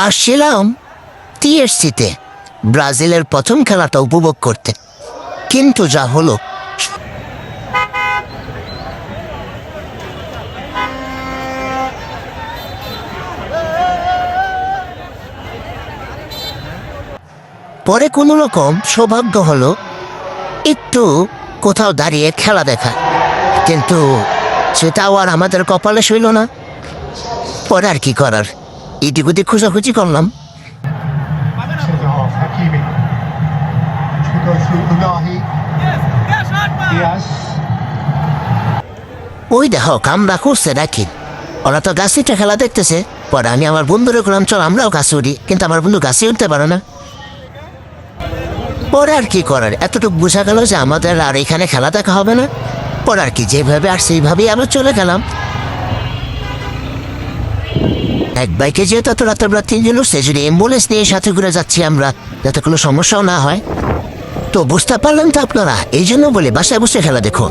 আসছিলাম টিএসসিতে ব্রাজিলের প্রথম খেলাটা উপভোগ করতে, কিন্তু যা হলো পরে কোনো রকম সৌভাগ্য হলো একটু কোথাও দাঁড়িয়ে খেলা দেখা, কিন্তু সেটাও আর আমাদের কপালে সইল না। পরে আর কি করার, ইটিকুটি খোঁজাখুঁজি করলাম। Center half, Hakimi. Should go through Unahi. Diaz. ওই দেখো কামরা করছে নাকি, ওরা তো গাছিটা খেলা দেখতেছে। পরে আমি আমার বন্ধুরে করলাম চল আমরাও গাছে উঠি, কিন্তু আমার বন্ধু গাছে উঠতে পারে না। পরে আর কি করার, এতটুকু বোঝা গেল যে আমাদের আর এখানে খেলা দেখা হবে না। পরে আর কি যেভাবে আর সেইভাবেই আমরা চলে গেলাম। এক বাইকে যেহেতু এত রাতের বেলা তিনজন উঠছে, যদি অ্যাম্বুলেন্স নিয়ে সাথে ঘুরে যাচ্ছি আমরা, যাতে কোনো সমস্যাও না হয়। তো বুঝতে পারলেন তো আপনারা, এই জন্য বলে বাসায় বসে খেলা দেখো।